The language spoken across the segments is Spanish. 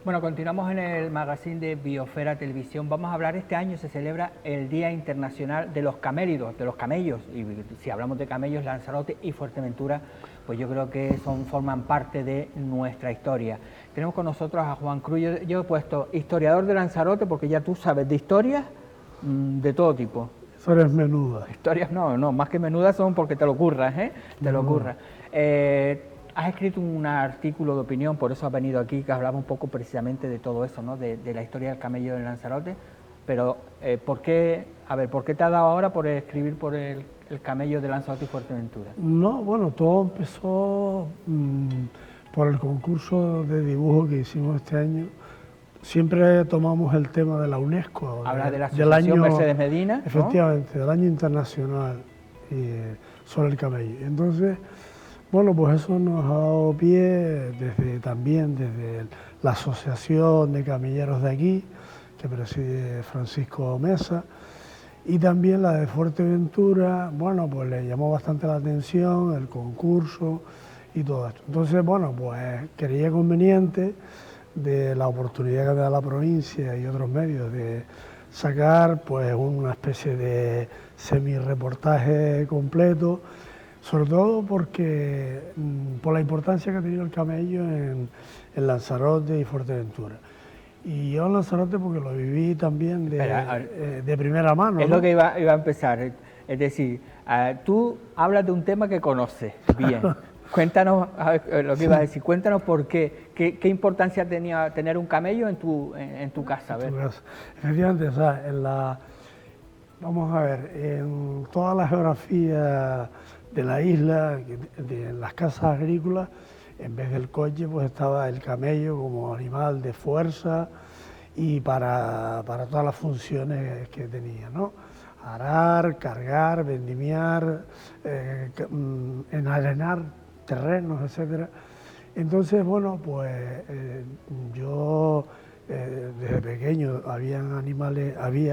Bueno, continuamos en el magazine de Biosfera Televisión. Vamos a hablar, este año se celebra el Día Internacional de los Camélidos, de los camellos. Y si hablamos de camellos, Lanzarote y Fuerteventura, pues yo creo que forman parte de nuestra historia. Tenemos con nosotros a Juan Cruz. Yo he puesto historiador de Lanzarote porque ya tú sabes de historias de todo tipo. Historias menudas. Historias no, más que menudas son porque te lo curras, ¿eh? Te lo curras. Has escrito un artículo de opinión, por eso has venido aquí, que hablaba un poco precisamente de todo eso, ¿no? De la historia del camello de Lanzarote. Pero, ¿por qué te ha dado ahora por escribir por el camello de Lanzarote y Fuerteventura? No, bueno, todo empezó por el concurso de dibujo que hicimos este año. Siempre tomamos el tema de la UNESCO. Hablas de la Asociación Mercedes Medina, ¿no? Efectivamente, del año internacional sobre el camello. Entonces, bueno, pues eso nos ha dado pie también desde la Asociación de Camelleros de aquí, que preside Francisco Mesa, y también la de Fuerteventura. Bueno, pues le llamó bastante la atención el concurso y todo esto. Entonces, bueno, pues creía conveniente, de la oportunidad que da la provincia y otros medios de sacar pues una especie de semi-reportaje completo, sobre todo porque por la importancia que ha tenido el camello en Lanzarote y Fuerteventura. Y yo en Lanzarote porque lo viví también de primera mano. Es, ¿no?, lo que iba a empezar, es decir, tú hablas de un tema que conoces bien. Cuéntanos, lo que ibas a decir, cuéntanos por qué importancia tenía tener un camello en tu casa. A ver. Efectivamente, o sea, vamos a ver, en toda la geografía de la isla, en las casas agrícolas, en vez del coche, pues estaba el camello como animal de fuerza y para todas las funciones que tenía, ¿no? Arar, cargar, vendimiar, enarenar terrenos, etcétera. Entonces, bueno, pues yo desde pequeño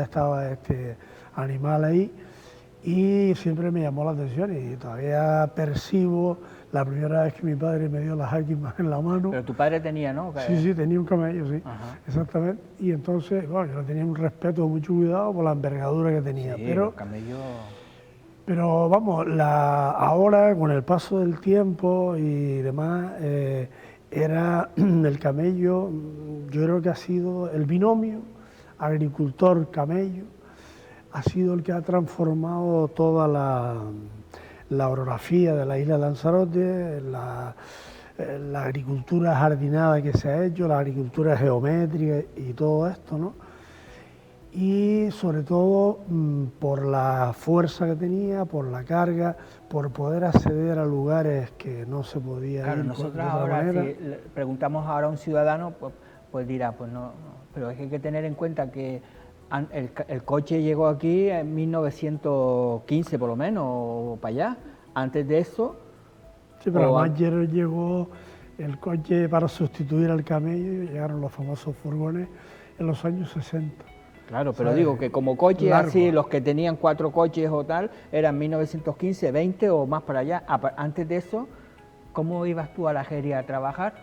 estaba este animal ahí y siempre me llamó la atención y todavía percibo la primera vez que mi padre me dio las áquimas en la mano. Pero tu padre tenía, ¿no? Sí, tenía un camello, sí. Ajá. Exactamente. Y entonces, bueno, yo tenía un respeto, mucho cuidado por la envergadura que tenía. Sí, pero los camellos... Pero vamos, ahora con el paso del tiempo y demás, el camello, yo creo que ha sido el binomio agricultor-camello, ha sido el que ha transformado toda la orografía de la isla de Lanzarote, la agricultura jardinada que se ha hecho, la agricultura geométrica y todo esto, ¿no? Y sobre todo por la fuerza que tenía, por la carga, por poder acceder a lugares que no se podía claro, ir nosotros de otra ahora, manera. si preguntamos ahora a un ciudadano, pues dirá, pues no, pero es que hay que tener en cuenta que el coche llegó aquí en 1915 por lo menos, o para allá. Antes de eso... Sí, pero además llegó el coche para sustituir al camello, y llegaron los famosos furgones en los años 60. Claro, pero digo que como coches así, los que tenían 4 coches o tal, eran 1915, 20 o más para allá. Antes de eso, ¿cómo ibas tú a la Jeria a trabajar?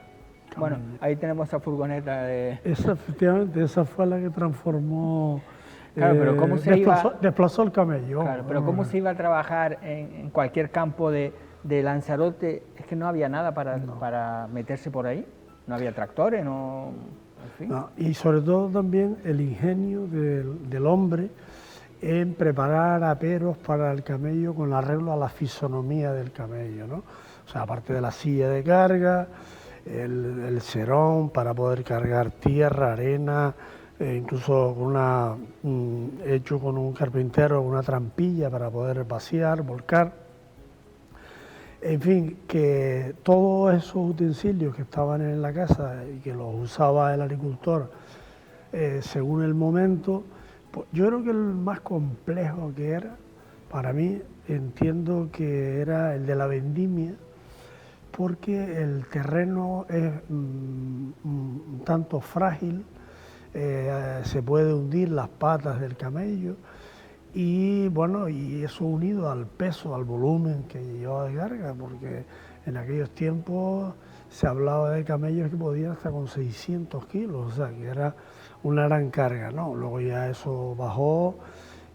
Bueno, ahí tenemos esa furgoneta de... Efectivamente, esa fue la que transformó... Claro, pero ¿cómo se desplazó el camello. Claro, pero ¿cómo se iba a trabajar en cualquier campo de Lanzarote? Es que no había nada para meterse por ahí. No había tractores, no... En fin. No, y sobre todo también el ingenio del hombre en preparar aperos para el camello con arreglo a la fisonomía del camello, ¿no? O sea, aparte de la silla de carga, el serón para poder cargar tierra, arena, incluso hecho con un carpintero una trampilla para poder vaciar, volcar. En fin, que todos esos utensilios que estaban en la casa y que los usaba el agricultor según el momento, pues yo creo que el más complejo que era, para mí, entiendo que era el de la vendimia, porque el terreno es un tanto frágil, se puede hundir las patas del camello. Y bueno, y eso unido al peso, al volumen que llevaba de carga, porque en aquellos tiempos se hablaba de camellos que podían hasta con 600 kilos, o sea, que era una gran carga, ¿no? Luego ya eso bajó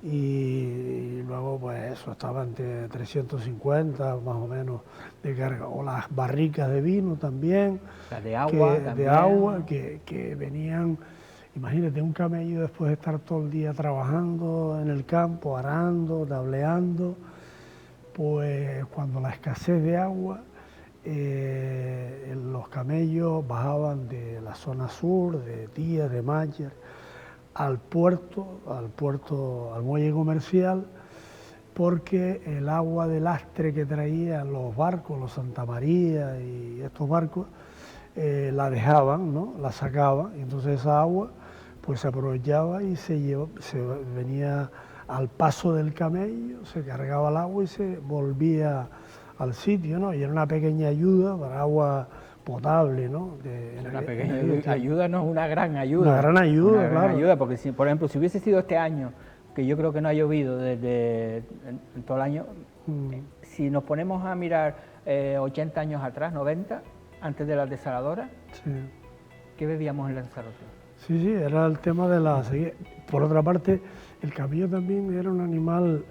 y luego pues eso estaba entre 350 más o menos de carga, o las barricas de vino también, las de agua, que venían. Imagínate un camello después de estar todo el día trabajando en el campo, arando, tableando, pues cuando la escasez de agua, los camellos bajaban de la zona sur, de Tía, de Máger, al puerto, al muelle comercial, porque el agua de lastre que traían los barcos, los Santa María y estos barcos, la dejaban, ¿no? La sacaban, y entonces esa agua pues se aprovechaba y se venía al paso del camello, se cargaba el agua y se volvía al sitio, ¿no? Y era una pequeña ayuda para agua potable, ¿no? Una pequeña ayuda, no es una gran ayuda. Una gran ayuda, una gran claro. ayuda, porque si, por ejemplo, si hubiese sido este año, que yo creo que no ha llovido desde en todo el año, si nos ponemos a mirar 80 años atrás, 90, antes de la desaladora, sí. ¿Qué bebíamos en Lanzarote? Sí, era el tema de la sequía. Por otra parte, el camello también era un animal,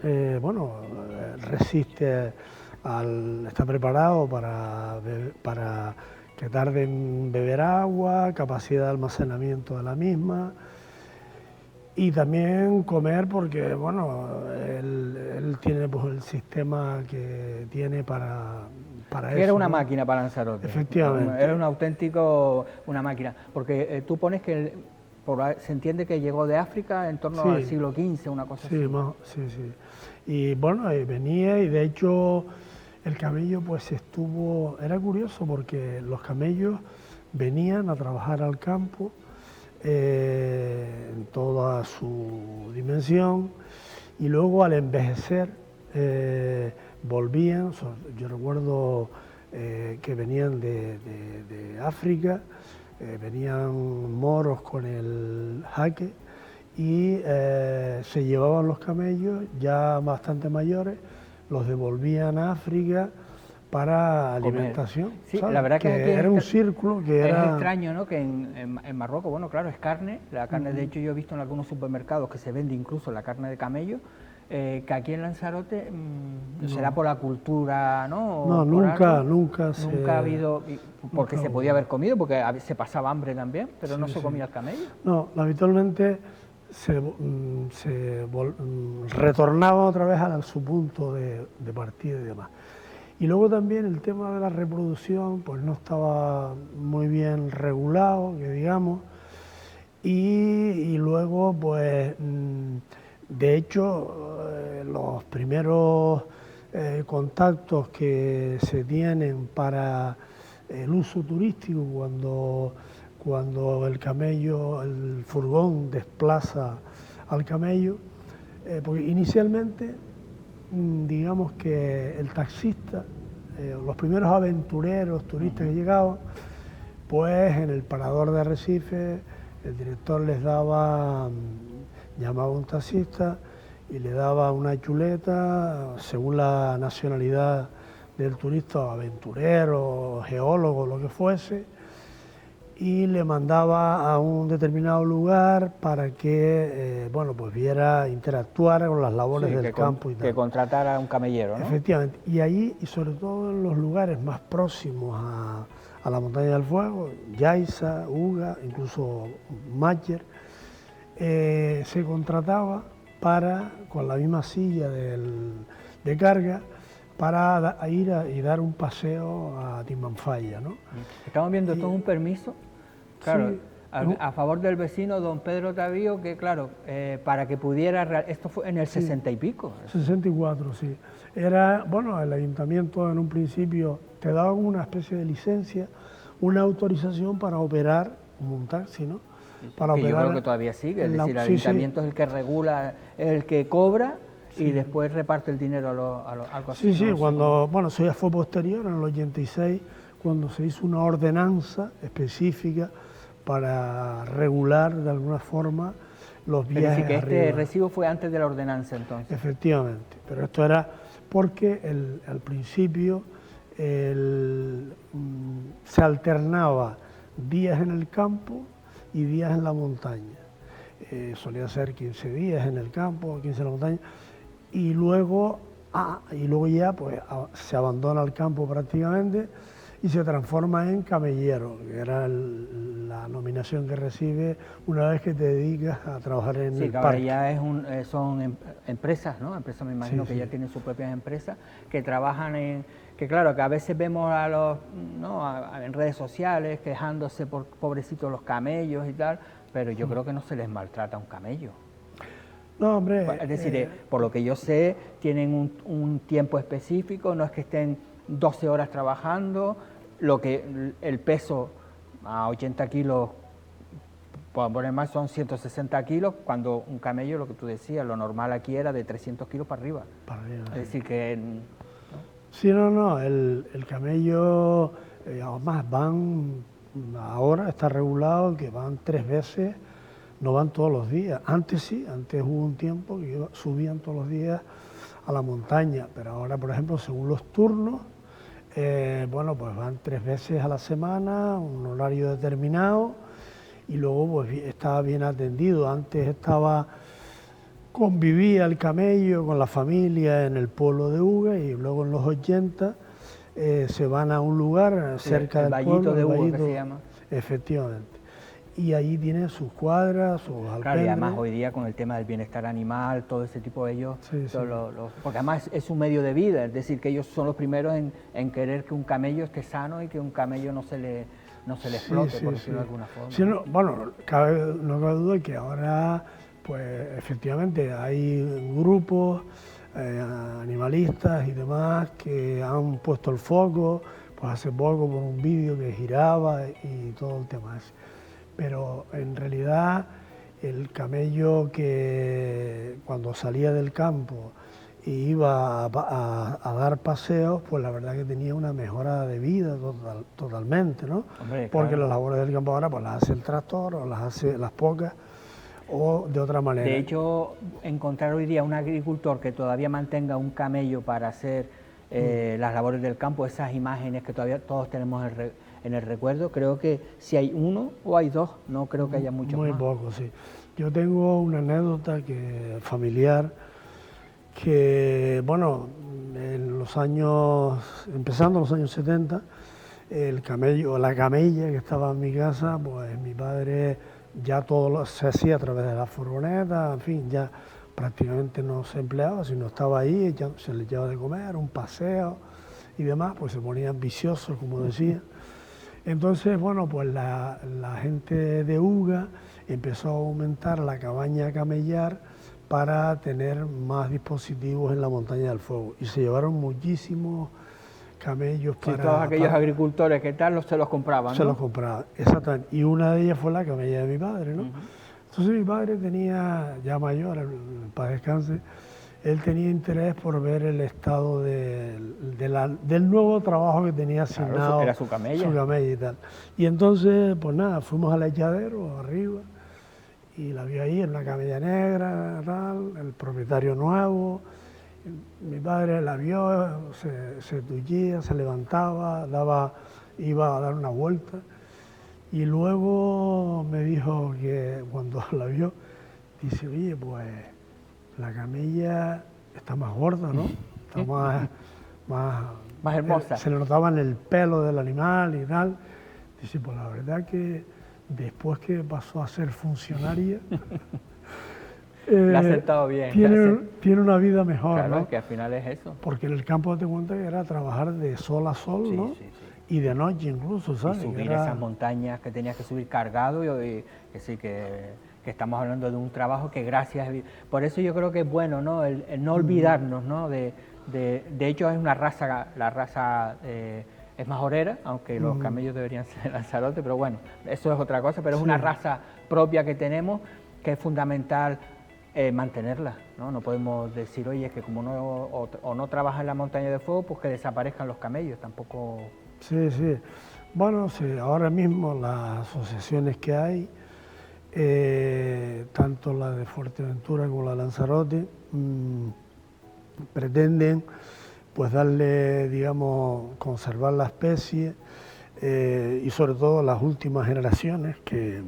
resiste está preparado para que tarde en beber agua, capacidad de almacenamiento de la misma y también comer porque, él tiene pues, el sistema que tiene para eso. Era una máquina para Lanzarote. Efectivamente. Era una máquina, porque tú pones que se entiende que llegó de África en torno al siglo XV, una cosa así. Sí. Y venía y de hecho el camello pues era curioso porque los camellos venían a trabajar al campo en toda su dimensión y luego al envejecer volvían. Yo recuerdo que venían de África, venían moros con el jaque y se llevaban los camellos ya bastante mayores, los devolvían a África para alimentación. Sí, la verdad que era un círculo que era... Es extraño, ¿no? Que en Marruecos, bueno, claro, es carne, la carne, de hecho yo he visto en algunos supermercados que se vende incluso la carne de camello, que aquí en Lanzarote será por la cultura, ¿no? No, nunca ha habido, porque se podía haber comido, porque se pasaba hambre también, pero no se comía el camello. No, habitualmente retornaba otra vez a su punto de partida y demás. Y luego también el tema de la reproducción pues no estaba muy bien regulado, que digamos, y luego pues de hecho los primeros contactos que se tienen para el uso turístico cuando el camello, el furgón desplaza al camello, porque inicialmente digamos que el taxista, los primeros aventureros, turistas que llegaban, pues en el parador de Arrecife el director les llamaba a un taxista y le daba una chuleta según la nacionalidad del turista, aventurero, geólogo, lo que fuese, y le mandaba a un determinado lugar para que interactuara con las labores del campo y tal. Que contratara a un camellero, ¿no? Efectivamente, y allí, y sobre todo en los lugares más próximos a la Montaña del Fuego, Yaiza, Uga, incluso Máger, se contrataba con la misma silla de carga, para ir y dar un paseo a Timanfaya, ¿no? Estamos viendo, esto es un permiso, claro, sí, a favor del vecino don Pedro Tavío, que claro, para que pudiera, esto fue en el 60 y pico. 64, sí. Era, el ayuntamiento en un principio te daba una especie de licencia, una autorización para operar como un taxi, ¿no? Para yo creo que todavía sigue, es decir, el ayuntamiento es el que regula, el que cobra, y después reparte el dinero algo así. Sí, cuando, eso ya fue posterior, en el 86, cuando se hizo una ordenanza específica para regular de alguna forma los viajes. Pero sí que este recibo fue antes de la ordenanza entonces. Efectivamente, pero esto era porque al principio se alternaba días en el campo y días en la montaña. Solía ser 15 días en el campo, 15 en la montaña, y luego ya pues, se abandona el campo prácticamente y se transforma en camellero, que era la nominación que recibe una vez que te dedicas a trabajar en el que parque. ahora ya son empresas, ¿no? Empresas, me imagino que ya tienen sus propias empresas que trabajan que claro, que a veces vemos a los, ¿no? En redes sociales quejándose por pobrecitos los camellos y tal, pero yo creo que no se les maltrata a un camello. No, hombre. Es decir, por lo que yo sé, tienen un tiempo específico, no es que estén 12 horas trabajando, el peso a 80 kilos, por poner más, son 160 kilos, cuando un camello, lo que tú decías, lo normal aquí era de 300 kilos para arriba. Es decir, que... ¿no? Sí, no, el camello, además ahora está regulado que van 3 veces, no van todos los días. Antes sí, antes hubo un tiempo que subían todos los días a la montaña, pero ahora, por ejemplo, según los turnos, bueno, pues van 3 veces a la semana, un horario determinado, y luego pues estaba bien atendido. Antes convivía el camello con la familia en el pueblo de Uga, y luego en los 80 se van a un lugar cerca del pueblo, el Vallito de Uga, que se llama. Efectivamente. Y allí tienen sus cuadras, sus alpendres. Claro, y además hoy día con el tema del bienestar animal, todo ese tipo de ellos, porque además es un medio de vida, es decir, que ellos son los primeros en querer que un camello esté sano y que un camello no se le explote, por decirlo de alguna forma. Sí, no, bueno, no cabe duda de que ahora, pues efectivamente hay grupos animalistas y demás que han puesto el foco, pues hace poco por un vídeo que giraba y todo el tema ese. Pero en realidad el camello que cuando salía del campo e iba a dar paseos, pues la verdad que tenía una mejora de vida totalmente, ¿no? Hombre, porque claro. las labores del campo ahora pues las hace el tractor o las hace las pocas o de otra manera. De hecho, encontrar hoy día un agricultor que todavía mantenga un camello para hacer las labores del campo, esas imágenes que todavía todos tenemos en el recuerdo, creo que si hay uno o hay dos, no creo que haya muchos más. Muy poco, sí. Yo tengo una anécdota familiar que, bueno, empezando los años 70, el camello, la camella que estaba en mi casa, pues mi padre ya todo se hacía a través de la furgoneta, en fin, ya prácticamente no se empleaba, sino estaba ahí, ya se les llevaba de comer, un paseo y demás, pues se ponían viciosos, como decía. Entonces, bueno, pues la gente de Uga empezó a aumentar la cabaña a camellar para tener más dispositivos en la montaña del fuego. Y se llevaron muchísimos camellos para... todos aquellos agricultores que tal, se los compraban, ¿no? Se los compraban, exactamente. Y una de ellas fue la camella de mi padre, ¿no? Entonces mi padre tenía, ya mayor, para descanse, él tenía interés por ver el estado del nuevo trabajo que tenía asignado. Claro, era su camella. Su camella y tal. Y entonces, pues nada, fuimos al echadero arriba y la vi ahí en una camella negra, tal, el propietario nuevo. Mi padre la vio, se tullía, se levantaba, iba a dar una vuelta. Y luego me dijo que cuando la vio, dice, oye, pues la camella está más gorda, ¿no? Está más hermosa. Se le notaba en el pelo del animal y tal. Dice, pues la verdad que después que pasó a ser funcionaria, le ha sentado bien. Tiene una vida mejor, claro, ¿no? Que al final es eso. Porque en el campo te cuenta que era trabajar de sol a sol, ¿no? Sí. Y de noche incluso, ¿sabes? Y subir esas montañas que tenías que subir cargado y que estamos hablando de un trabajo que gracias... Por eso yo creo que es bueno, ¿no? El no olvidarnos, ¿no? De hecho es una raza, la raza es majorera, aunque los camellos deberían ser Lanzarote, pero bueno, eso es otra cosa, pero es una raza propia que tenemos que es fundamental mantenerla, ¿no? No podemos decir, oye, es que como no trabaja en la montaña de fuego, pues que desaparezcan los camellos, tampoco... Sí. Bueno, sí, ahora mismo las asociaciones que hay, tanto la de Fuerteventura como la de Lanzarote, pretenden pues darle, digamos, conservar la especie y sobre todo las últimas generaciones, que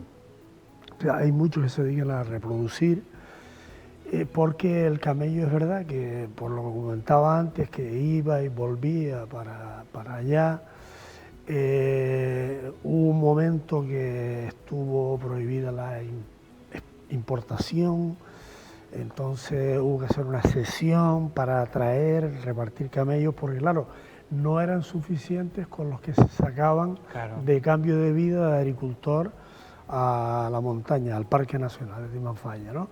hay muchos que se dedican a reproducir, porque el camello es verdad que, por lo que comentaba antes, que iba y volvía para allá. Hubo un momento que estuvo prohibida la importación, entonces hubo que hacer una sesión para traer, repartir camellos, porque claro, no eran suficientes con los que se sacaban de cambio de vida de agricultor a la montaña, al Parque Nacional de Timanfaya, ¿no?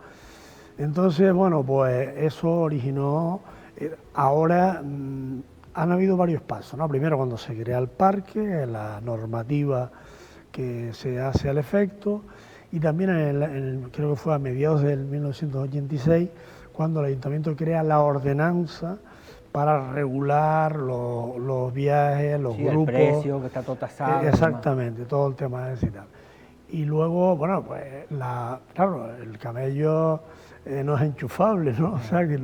Entonces, bueno, pues eso originó, ahora han habido varios pasos, ¿no? Primero cuando se crea el parque, la normativa que se hace al efecto, y también creo que fue a mediados del 1986, cuando el Ayuntamiento crea la ordenanza para regular los viajes, los grupos. El precio, que está todo tasado. Exactamente, todo el tema de ese y tal. Y luego, bueno, pues claro, el camello no es enchufable, ¿no? O sea, que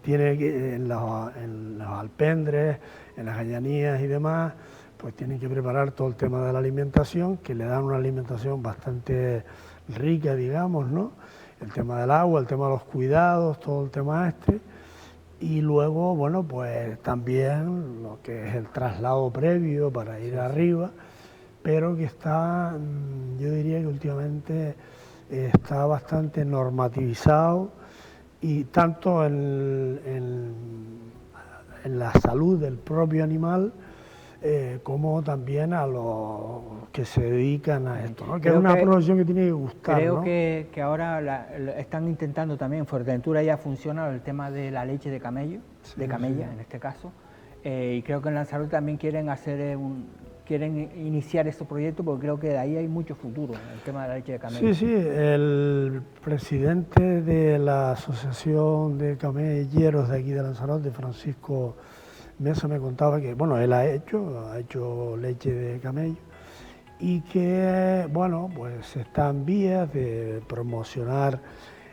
tiene que, en los alpendres, en las gallanías y demás, pues tienen que preparar todo el tema de la alimentación, que le dan una alimentación bastante rica, digamos, ¿no? El tema del agua, el tema de los cuidados, todo el tema este. Y luego, bueno, pues también lo que es el traslado previo para ir arriba, pero que está, yo diría que últimamente está bastante normativizado, y tanto en la salud del propio animal como también a los que se dedican a esto, ¿no? Que es una profesión que tiene que gustar, creo, ¿no? que ahora están intentando también, en Fuerteventura ya funciona el tema de la leche de camello, de camella en este caso, y creo que en Lanzarote también quieren hacer quieren iniciar este proyecto, porque creo que de ahí hay mucho futuro, el tema de la leche de camello. Sí, el presidente de la Asociación de Camelleros de aquí de Lanzarote, Francisco Mesa, me contaba que, bueno, él ha hecho leche de camello, y que, bueno, pues está en vías de promocionar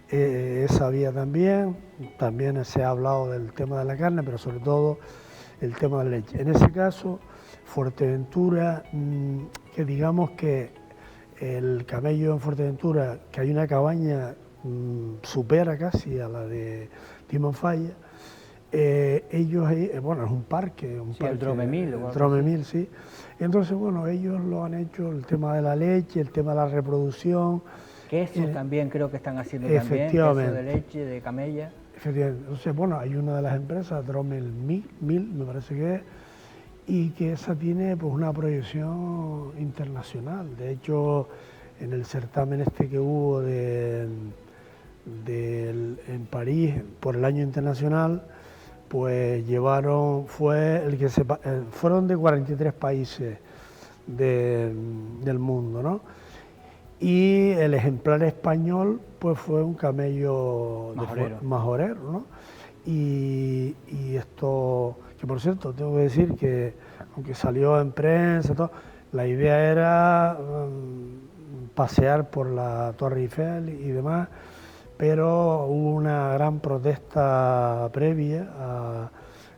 esa vía también. También se ha hablado del tema de la carne, pero sobre todo el tema de la leche. En ese caso, Fuerteventura, que digamos que el camello en Fuerteventura, que hay una cabaña, supera casi a la de Timanfaya. Ellos, bueno, es un parque, el Dromemil. El Dromemil, sí. Entonces, bueno, ellos lo han hecho, el tema de la leche, el tema de la reproducción. Queso también creo que están haciendo también, queso de leche, de camella. Efectivamente. Entonces, bueno, hay una de las empresas, Dromemil, me parece que es, y que esa tiene pues una proyección internacional. De hecho, en el certamen este que hubo en París por el año internacional, pues fueron de 43 países del mundo, ¿no? Y el ejemplar español pues fue un camello majorero, ¿no? Y esto, que por cierto, tengo que decir que, aunque salió en prensa, todo, la idea era pasear por la Torre Eiffel y demás, pero hubo una gran protesta previa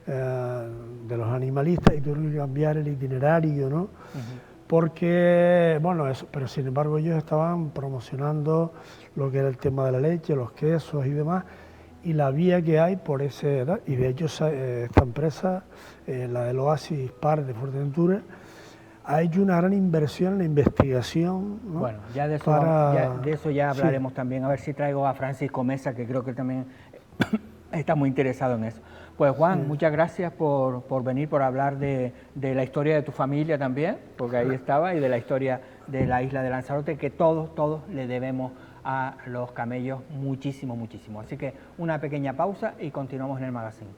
de los animalistas, y tuvieron que cambiar el itinerario, ¿no? Porque, bueno, pero sin embargo ellos estaban promocionando lo que era el tema de la leche, los quesos y demás, y la vía que hay por ese, y de hecho esta empresa, la del Oasis Park de Fuerteventura, ha hecho una gran inversión en la investigación, ¿no? Bueno, ya de eso ya hablaremos también, a ver si traigo a Francisco Mesa, que creo que también está muy interesado en eso. Pues Juan, muchas gracias por venir, por hablar de la historia de tu familia también, porque ahí estaba, y de la historia de la isla de Lanzarote, que todos le debemos a los camellos muchísimo, muchísimo. Así que una pequeña pausa y continuamos en el magazine.